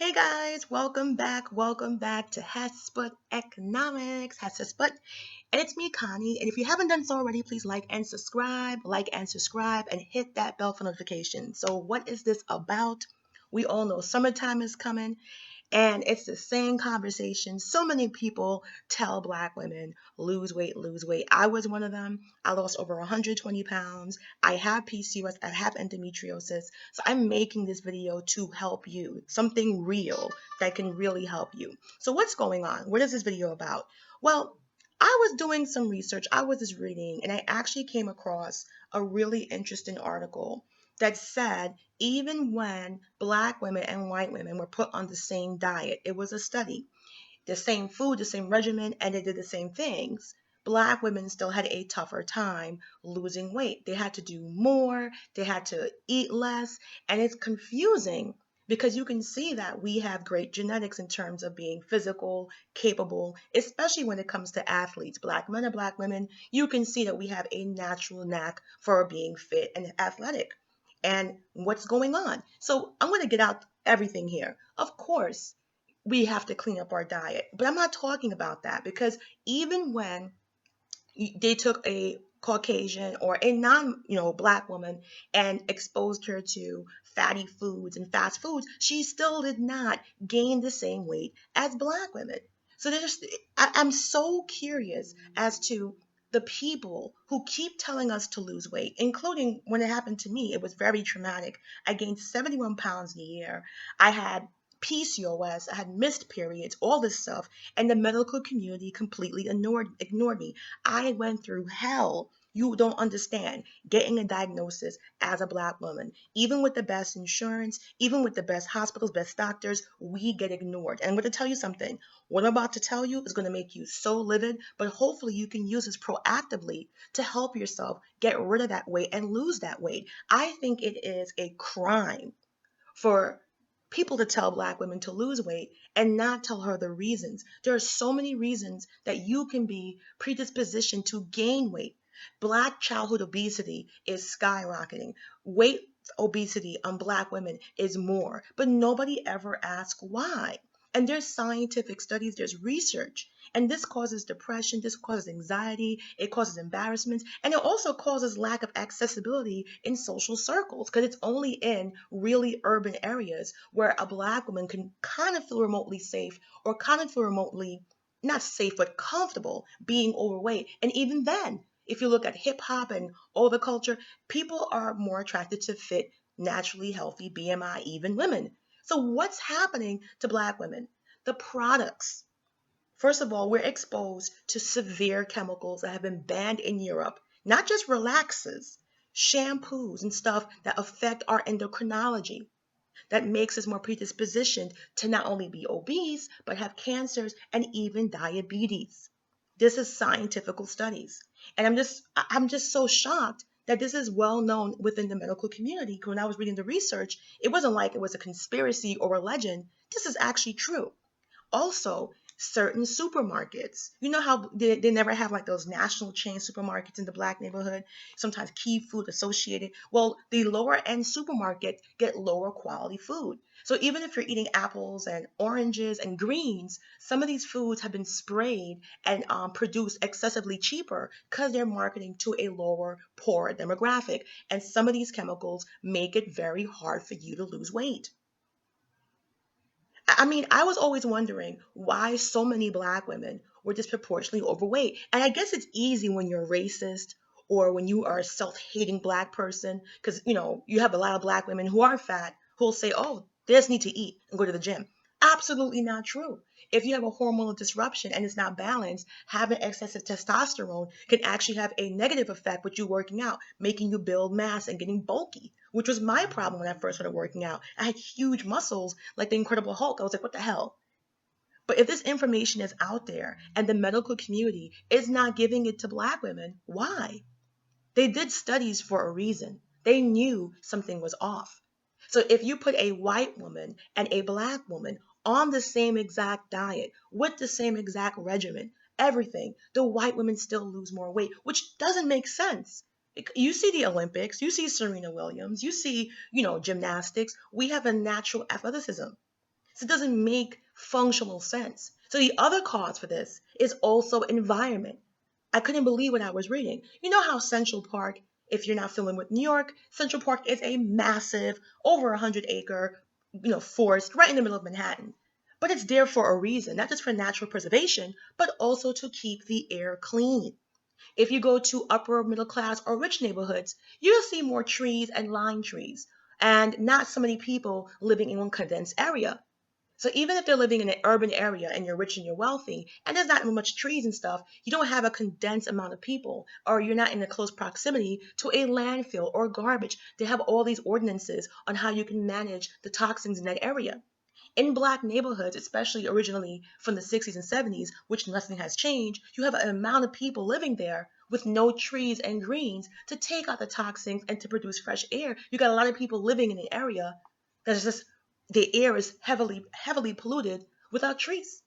Hey guys, welcome back. Welcome back to Hotspot Economics, Hotspot. And it's me, Connie. And if you haven't done so already, please like and subscribe, and hit that bell for notifications. So, what is this about? We all know summertime is coming, and it's the same conversation. So many people tell Black women, lose weight, lose weight. I was one of them. I lost over 120 pounds. I have PCOS, I have endometriosis. So I'm making this video to help you, something real that can really help you. So what's going on? What is this video about? Well, I was doing some research, I was just reading, and I actually came across a really interesting article that said even when Black women and white women were put on the same diet, it was a study, the same food, the same regimen, and they did the same things. Black women still had a tougher time losing weight. They had to do more, they had to eat less, and it's confusing because you can see that we have great genetics in terms of being physical, capable, especially when it comes to athletes, Black men and Black women. You can see that we have a natural knack for being fit and athletic. And what's going on? So I'm going to get out everything here. Of course, we have to clean up our diet. But I'm not talking about that because even when they took a Caucasian or a Black woman and exposed her to fatty foods and fast foods, she still did not gain the same weight as Black women. So I'm so curious as to the people who keep telling us to lose weight, including when it happened to me. It was very traumatic. I gained 71 pounds in a year. I had PCOS, I had missed periods, all this stuff, and the medical community completely ignored me. I went through hell. You don't understand getting a diagnosis as a Black woman. Even with the best insurance, even with the best hospitals, best doctors, we get ignored. And I'm going to tell you something. What I'm about to tell you is going to make you so livid, but hopefully you can use this proactively to help yourself get rid of that weight and lose that weight. I think it is a crime for people to tell Black women to lose weight and not tell her the reasons. There are so many reasons that you can be predispositioned to gain weight. Black childhood obesity is skyrocketing. Weight obesity on Black women is more, but nobody ever asks why. And there's scientific studies, there's research, and this causes depression, this causes anxiety, it causes embarrassment, and it also causes lack of accessibility in social circles because it's only in really urban areas where a Black woman can kind of feel remotely safe or kind of feel remotely not safe but comfortable being overweight. And even then, if you look at hip hop and all the culture, people are more attracted to fit, naturally healthy BMI, even women. So, what's happening to Black women? The products. First of all, we're exposed to severe chemicals that have been banned in Europe, not just relaxers, shampoos and stuff that affect our endocrinology, that makes us more predispositioned to not only be obese, but have cancers and even diabetes. This is scientific studies. And I'm just so shocked that this is well known within the medical community. When I was reading the research, it wasn't like it was a conspiracy or a legend. This is actually true. Also, certain supermarkets, you know how they never have like those national chain supermarkets in the Black neighborhood, sometimes key food associated. Well, the lower end supermarkets get lower quality food. So even if you're eating apples and oranges and greens, some of these foods have been sprayed and produced excessively cheaper because they're marketing to a lower, poorer demographic. And some of these chemicals make it very hard for you to lose weight. I mean, I was always wondering why so many Black women were disproportionately overweight. And I guess it's easy when you're racist or when you are a self-hating Black person, because you have a lot of Black women who are fat who'll say, "Oh, they just need to eat and go to the gym." Absolutely not true. If you have a hormonal disruption and it's not balanced, having excessive testosterone can actually have a negative effect with you working out, making you build mass and getting bulky, which was my problem when I first started working out. I had huge muscles like the Incredible Hulk. I was like, what the hell? But if this information is out there and the medical community is not giving it to Black women, why? They did studies for a reason. They knew something was off. So if you put a white woman and a Black woman on the same exact diet with the same exact regimen, everything, the white women still lose more weight, which doesn't make sense. You see the Olympics, you see Serena Williams, you see, gymnastics. We have a natural athleticism. So it doesn't make functional sense. So the other cause for this is also environment. I couldn't believe what I was reading. You know how Central Park, if you're not familiar with New York, Central Park is a massive, over 100-acre, forest right in the middle of Manhattan. But it's there for a reason, not just for natural preservation, but also to keep the air clean. If you go to upper middle class or rich neighborhoods, you'll see more trees and lime trees and not so many people living in one condensed area. So even if they're living in an urban area and you're rich and you're wealthy and there's not much trees and stuff, you don't have a condensed amount of people or you're not in a close proximity to a landfill or garbage. They have all these ordinances on how you can manage the toxins in that area. In Black neighborhoods, especially originally from the 60s and 70s, which nothing has changed, you have an amount of people living there with no trees and greens to take out the toxins and to produce fresh air. You got a lot of people living in an area that's just the air is heavily polluted without trees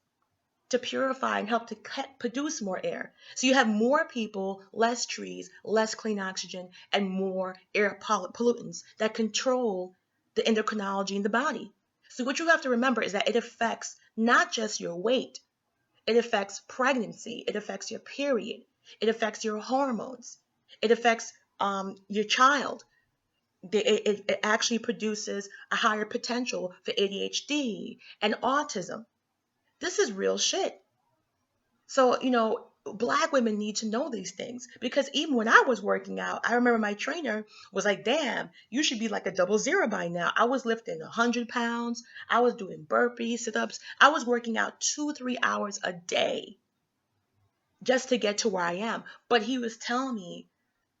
to purify and help to produce more air. So you have more people, less trees, less clean oxygen, and more air pollutants that control the endocrinology in the body. So what you have to remember is that it affects not just your weight, it affects pregnancy, it affects your period, it affects your hormones, it affects your child. It actually produces a higher potential for ADHD and autism. This is real shit. So, Black women need to know these things because even when I was working out, I remember my trainer was like, damn, you should be like a 00 by now. I was lifting 100 pounds. I was doing burpees, sit ups. I was working out 2-3 hours a day just to get to where I am. But he was telling me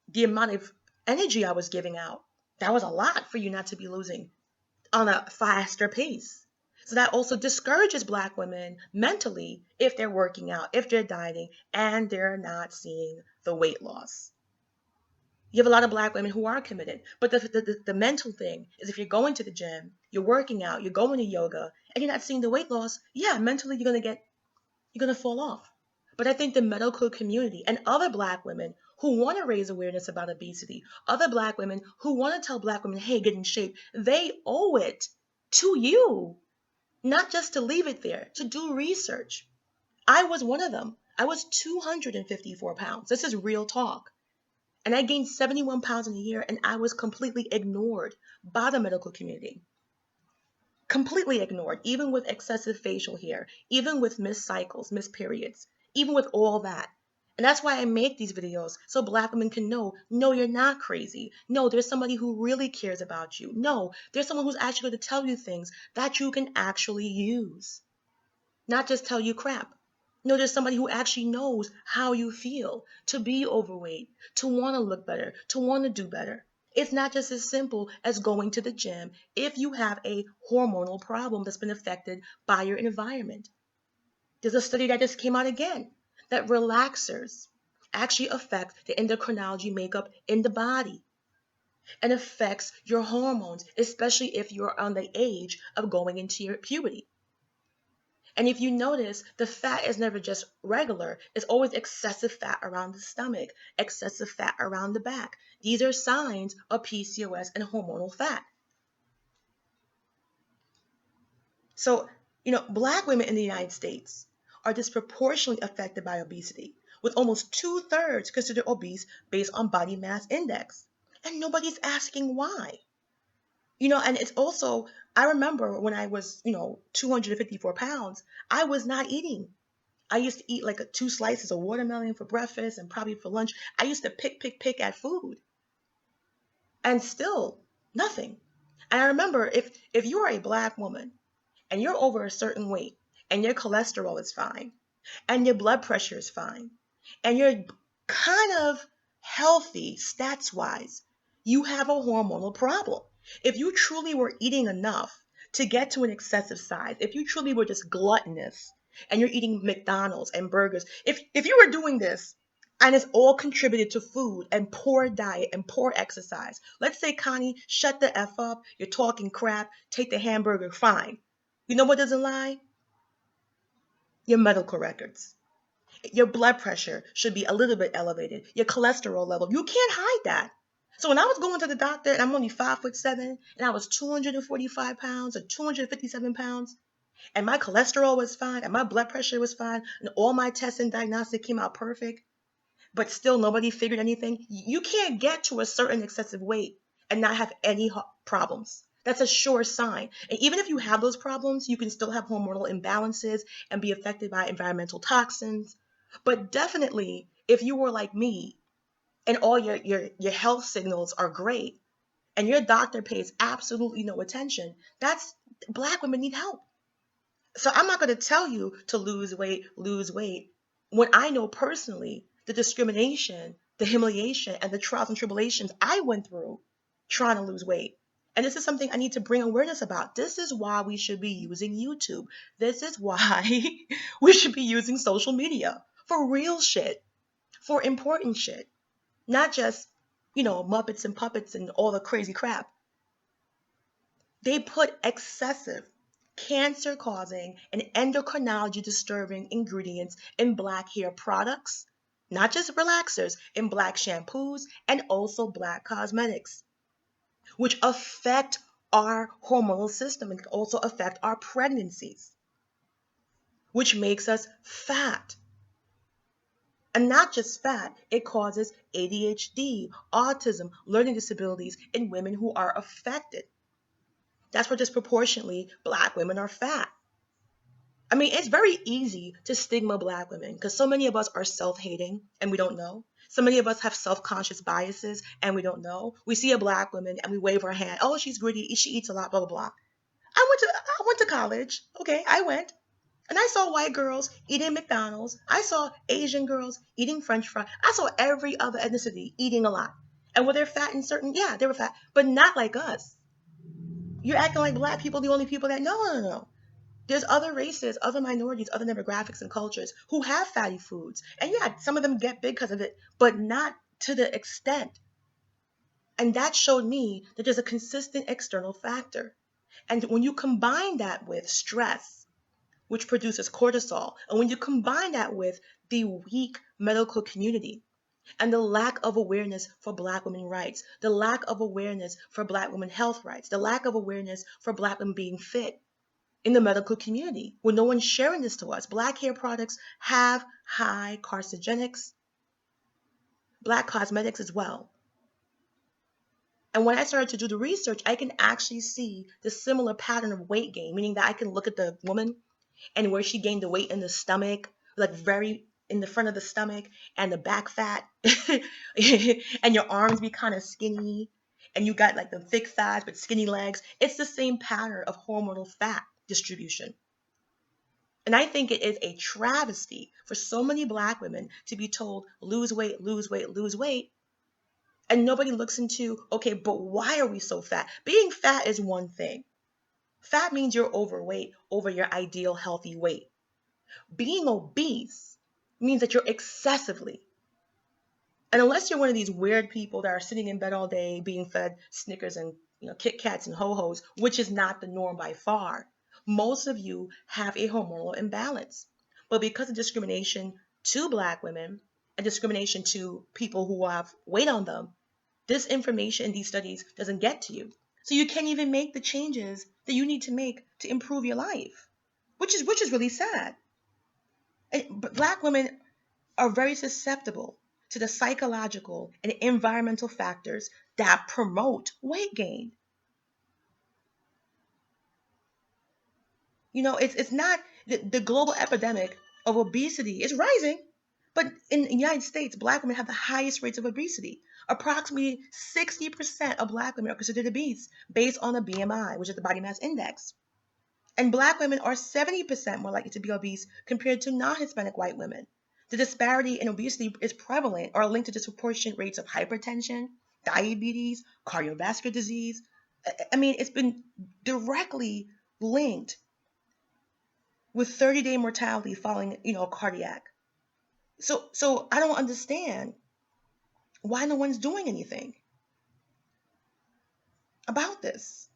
the amount of energy I was giving out. That was a lot for you not to be losing on a faster pace. So that also discourages Black women mentally if they're working out, if they're dieting, and they're not seeing the weight loss. You have a lot of Black women who are committed, but the mental thing is if you're going to the gym, you're working out, you're going to yoga, and you're not seeing the weight loss, yeah, mentally you're gonna fall off. But I think the medical community and other Black women who want to raise awareness about obesity, other Black women who want to tell Black women, hey, get in shape, they owe it to you, not just to leave it there, to do research. I was one of them. I was 254 pounds. This is real talk. And I gained 71 pounds in a year, and I was completely ignored by the medical community. Completely ignored, even with excessive facial hair, even with missed cycles, missed periods, even with all that. And that's why I make these videos so Black women can know, no, you're not crazy. No, there's somebody who really cares about you. No, there's someone who's actually going to tell you things that you can actually use, not just tell you crap. No, there's somebody who actually knows how you feel to be overweight, to want to look better, to want to do better. It's not just as simple as going to the gym if you have a hormonal problem that's been affected by your environment. There's a study that just came out again that relaxers actually affect the endocrinology makeup in the body and affects your hormones, especially if you're on the age of going into your puberty. And if you notice, the fat is never just regular. It's always excessive fat around the stomach, excessive fat around the back. These are signs of PCOS and hormonal fat. So, Black women in the United States are disproportionately affected by obesity, with almost 2/3 considered obese based on body mass index. And nobody's asking why. And it's also, I remember when I was, 254 pounds, I was not eating. I used to eat like 2 slices of watermelon for breakfast and probably for lunch. I used to pick at food and still nothing. And I remember if you are a Black woman and you're over a certain weight and your cholesterol is fine and your blood pressure is fine and you're kind of healthy stats wise, you have a hormonal problem. If you truly were eating enough to get to an excessive size, if you truly were just gluttonous and you're eating McDonald's and burgers, if you were doing this and it's all contributed to food and poor diet and poor exercise, let's say, Connie, shut the F up, you're talking crap, take the hamburger, fine. You know what doesn't lie? Your medical records. Your blood pressure should be a little bit elevated. Your cholesterol level. You can't hide that. So when I was going to the doctor and I'm only 5'7" and I was 245 pounds or 257 pounds, and my cholesterol was fine, and my blood pressure was fine, and all my tests and diagnostic came out perfect, but still nobody figured anything. You can't get to a certain excessive weight and not have any problems. That's a sure sign. And even if you have those problems, you can still have hormonal imbalances and be affected by environmental toxins. But definitely, if you were like me and all your health signals are great and your doctor pays absolutely no attention, that's Black women need help. So I'm not going to tell you to lose weight, when I know personally the discrimination, the humiliation, and the trials and tribulations I went through trying to lose weight. And this is something I need to bring awareness about. This is why we should be using YouTube. This is why we should be using social media for real shit, for important shit, not just, Muppets and puppets and all the crazy crap. They put excessive cancer causing and endocrinology disturbing ingredients in Black hair products, not just relaxers, in Black shampoos and also Black cosmetics, which affect our hormonal system and also affect our pregnancies, which makes us fat. And not just fat, it causes ADHD, autism, learning disabilities in women who are affected. That's where disproportionately Black women are fat. I mean, it's very easy to stigma Black women because so many of us are self-hating and we don't know. So many of us have self-conscious biases and we don't know. We see a Black woman and we wave our hand. Oh, she's gritty. She eats a lot. Blah blah blah. I went to college. Okay, I went and I saw white girls eating McDonald's. I saw Asian girls eating French fries. I saw every other ethnicity eating a lot. And were they fat in certain? Yeah, they were fat, but not like us. You're acting like Black people are the only people that no. There's other races, other minorities, other demographics and cultures who have fatty foods. And yeah, some of them get big because of it, but not to the extent. And that showed me that there's a consistent external factor. And when you combine that with stress, which produces cortisol, and when you combine that with the weak medical community and the lack of awareness for Black women rights, the lack of awareness for Black women health rights, the lack of awareness for Black women being fit, in the medical community when no one's sharing this to us. Black hair products have high carcinogenics, Black cosmetics as well. And when I started to do the research, I can actually see the similar pattern of weight gain, meaning that I can look at the woman and where she gained the weight in the stomach, like very in the front of the stomach and the back fat, and your arms be kind of skinny, and you got like the thick thighs but skinny legs. It's the same pattern of hormonal fat distribution. And I think it is a travesty for so many Black women to be told, lose weight, lose weight, lose weight. And nobody looks into, okay, but why are we so fat? Being fat is one thing. Fat means you're overweight over your ideal healthy weight. Being obese means that you're excessively. And unless you're one of these weird people that are sitting in bed all day being fed Snickers and Kit Kats and Ho-Hos, which is not the norm by far, most of you have a hormonal imbalance. But because of discrimination to Black women and discrimination to people who have weight on them, this information in these studies doesn't get to you. So you can't even make the changes that you need to make to improve your life, which is really sad. But Black women are very susceptible to the psychological and environmental factors that promote weight gain. It's not the global epidemic of obesity is rising, but in the United States, Black women have the highest rates of obesity. Approximately 60% of Black women are considered obese based on the BMI, which is the body mass index. And Black women are 70% more likely to be obese compared to non-Hispanic white women. The disparity in obesity is prevalent or linked to disproportionate rates of hypertension, diabetes, cardiovascular disease. I mean, it's been directly linked with 30-day mortality following, cardiac. So I don't understand why no one's doing anything about this.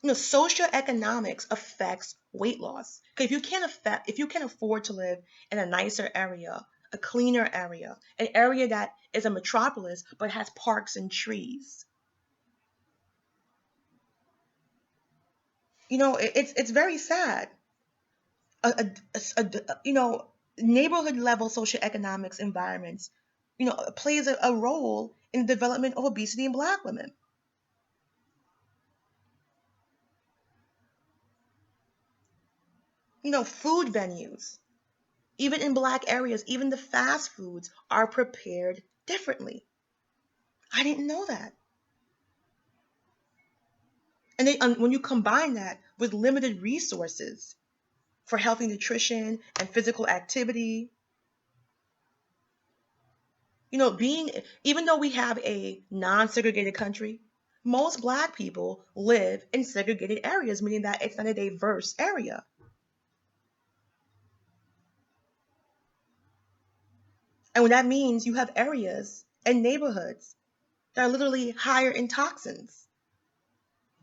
Socioeconomics affects weight loss. Okay, if you can afford to live in a nicer area, a cleaner area, an area that is a metropolis but has parks and trees, It's very sad. You know, neighborhood level socioeconomics environments, plays a role in the development of obesity in Black women. Food venues, even in Black areas, even the fast foods are prepared differently. I didn't know that. And when you combine that with limited resources for healthy nutrition and physical activity, being even though we have a non-segregated country, most Black people live in segregated areas, meaning that it's not a diverse area. And that means you have areas and neighborhoods that are literally higher in toxins.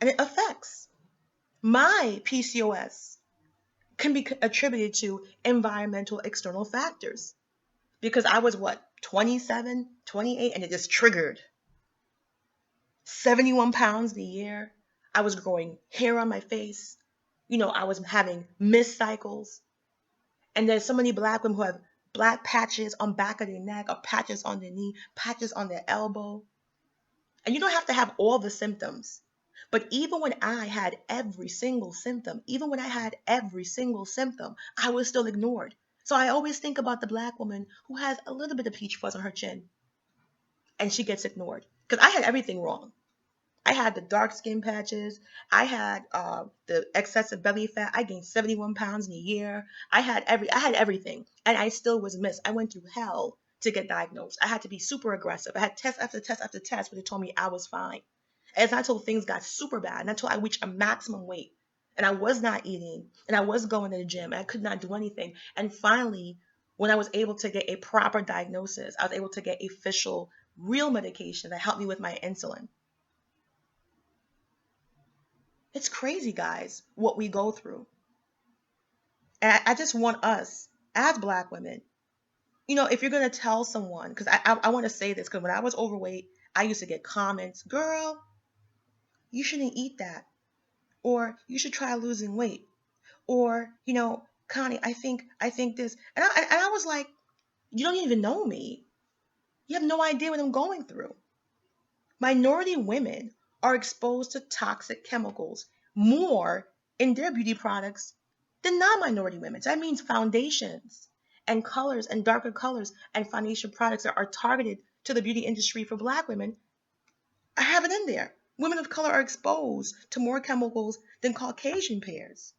And it affects my PCOS can be attributed to environmental external factors because I was what, 27, 28, and it just triggered 71 pounds a year. I was growing hair on my face. I was having missed cycles. And there's so many Black women who have Black patches on back of their neck or patches on their knee, patches on their elbow. And you don't have to have all the symptoms. But even when I had every single symptom, I was still ignored. So I always think about the Black woman who has a little bit of peach fuzz on her chin and she gets ignored. Because I had everything wrong. I had the dark skin patches. I had the excessive belly fat. I gained 71 pounds in a year. I had everything, and I still was missed. I went through hell to get diagnosed. I had to be super aggressive. I had test after test after test, but they told me I was fine. As I told things got super bad, and until I reached a maximum weight, and I was not eating, and I was going to the gym, and I could not do anything. And finally, when I was able to get a proper diagnosis, I was able to get official, real medication that helped me with my insulin. It's crazy, guys, what we go through. And I just want us, as Black women, if you're going to tell someone, because I want to say this, because when I was overweight, I used to get comments, girl, you shouldn't eat that. Or you should try losing weight. Or, Connie, I think this. And I was like, you don't even know me. You have no idea what I'm going through. Minority women are exposed to toxic chemicals more in their beauty products than non-minority women. So that means foundations and colors and darker colors and foundation products that are targeted to the beauty industry for Black women. I have it in there. Women of color are exposed to more chemicals than Caucasian peers.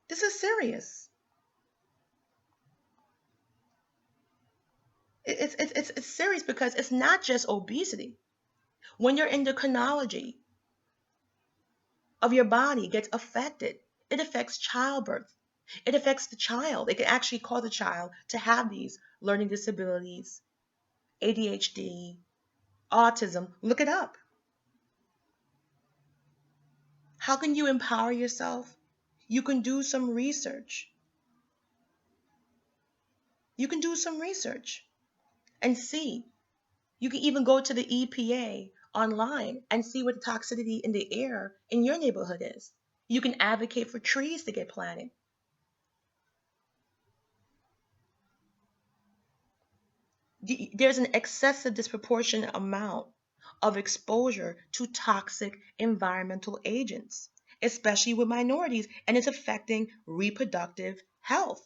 This is serious. It's serious because it's not just obesity. When your endocrinology of your body gets affected, it affects childbirth. It affects the child. It can actually cause the child to have these learning disabilities, ADHD, autism. Look it up. How can you empower yourself? You can do some research. You can do some research and see. You can even go to the EPA online and see what the toxicity in the air in your neighborhood is. You can advocate for trees to get planted. There's an excessive disproportionate amount of exposure to toxic environmental agents, especially with minorities, and it's affecting reproductive health.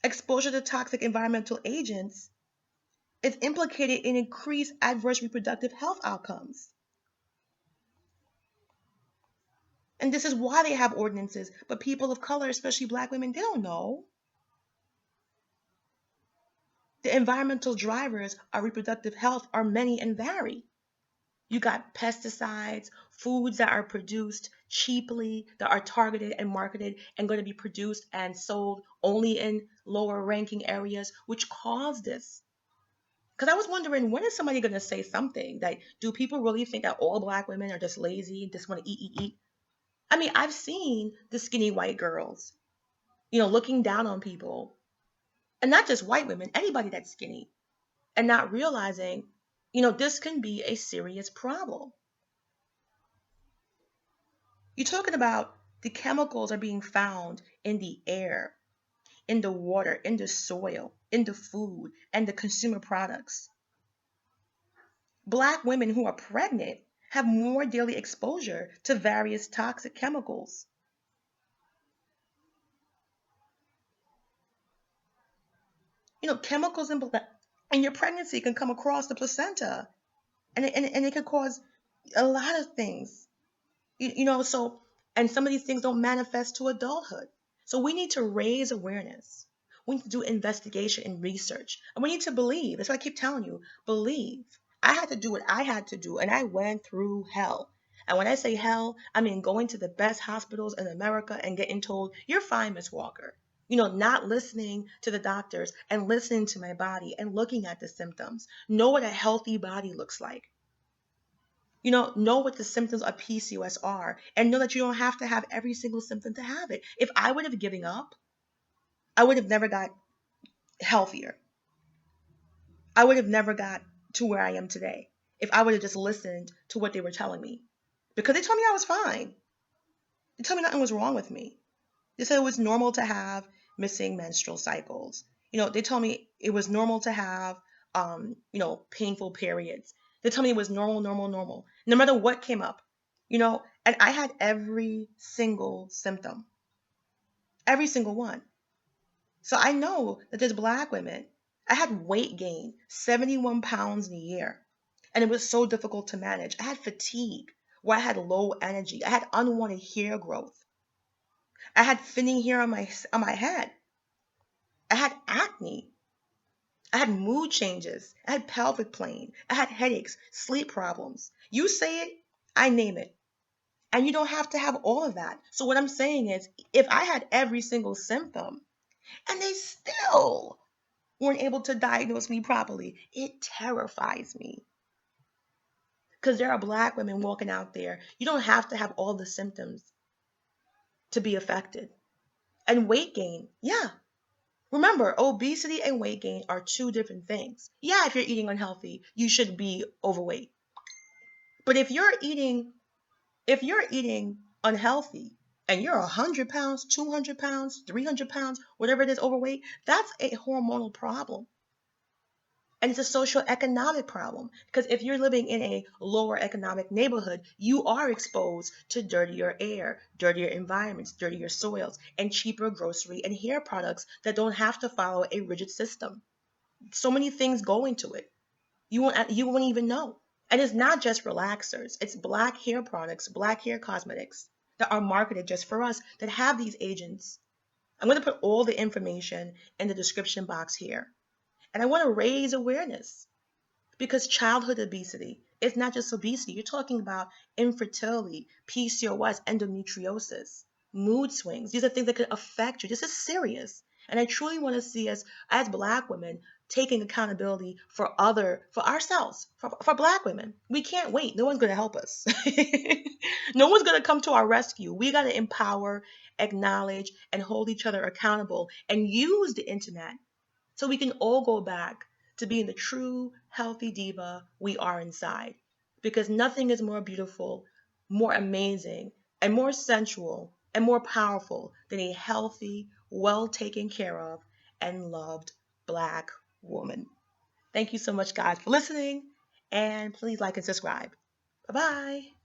Exposure to toxic environmental agents is implicated in increased adverse reproductive health outcomes. And this is why they have ordinances, but people of color, especially Black women, they don't know. The environmental drivers of reproductive health are many and vary. You got pesticides, foods that are produced cheaply, that are targeted and marketed and going to be produced and sold only in lower ranking areas, which cause this. Because I was wondering, when is somebody going to say something? Like, do people really think that all Black women are just lazy and just want to eat, eat, eat? I mean, I've seen the skinny white girls, looking down on people, and not just white women, anybody that's skinny, and not realizing, this can be a serious problem. You're talking about the chemicals are being found in the air, in the water, in the soil, in the food, and the consumer products. Black women who are pregnant have more daily exposure to various toxic chemicals. Chemicals in your pregnancy can come across the placenta, and it can cause a lot of things. So, and some of these things don't manifest to adulthood. So we need to raise awareness. We need to do investigation and research. And we need to believe. That's why I keep telling you, believe. I had to do what I had to do, and I went through hell. And when I say hell, I mean going to the best hospitals in America and getting told, you're fine, Miss Walker. Not listening to the doctors and listening to my body and looking at the symptoms. Know what a healthy body looks like. Know what the symptoms of PCOS are, and know that you don't have to have every single symptom to have it. If I would have given up, I would have never got healthier. I would have never got to where I am today if I would have just listened to what they were telling me. Because they told me I was fine. They told me nothing was wrong with me. They said it was normal to have missing menstrual cycles. They told me it was normal to have, painful periods. They told me it was normal, normal, normal, no matter what came up, and I had every single symptom, every single one. So I know that there's Black women. I had weight gain, 71 pounds in a year, and it was so difficult to manage. I had fatigue where I had low energy. I had unwanted hair growth. I had thinning hair on my head. I had acne. I had mood changes. I had pelvic pain. I had headaches, sleep problems. You say it, I name it. And you don't have to have all of that. So what I'm saying is, if I had every single symptom and they still weren't able to diagnose me properly, it terrifies me. Because there are Black women walking out there. You don't have to have all the symptoms to be affected. And weight gain, yeah. Remember, obesity and weight gain are two different things. Yeah, if you're eating unhealthy, you should be overweight. But if you're eating unhealthy and you're 100 pounds, 200 pounds, 300 pounds, whatever it is overweight, that's a hormonal problem. And it's a social economic problem because if you're living in a lower economic neighborhood, you are exposed to dirtier air, dirtier environments, dirtier soils, and cheaper grocery and hair products that don't have to follow a rigid system. So many things go into it. You won't even know. And it's not just relaxers, it's Black hair products, Black hair cosmetics that are marketed just for us that have these agents. I'm going to put all the information in the description box here. And I want to raise awareness because childhood obesity is not just obesity. You're talking about infertility, PCOS, endometriosis, mood swings. These are things that could affect you. This is serious. And I truly want to see us as Black women taking accountability for ourselves, for Black women. We can't wait. No one's going to help us. No one's going to come to our rescue. We got to empower, acknowledge, and hold each other accountable and use the internet so we can all go back to being the true, healthy diva we are inside. Because nothing is more beautiful, more amazing, and more sensual and more powerful than a healthy, well taken care of, and loved Black woman. Thank you so much, guys, for listening, and please like and subscribe. Bye bye.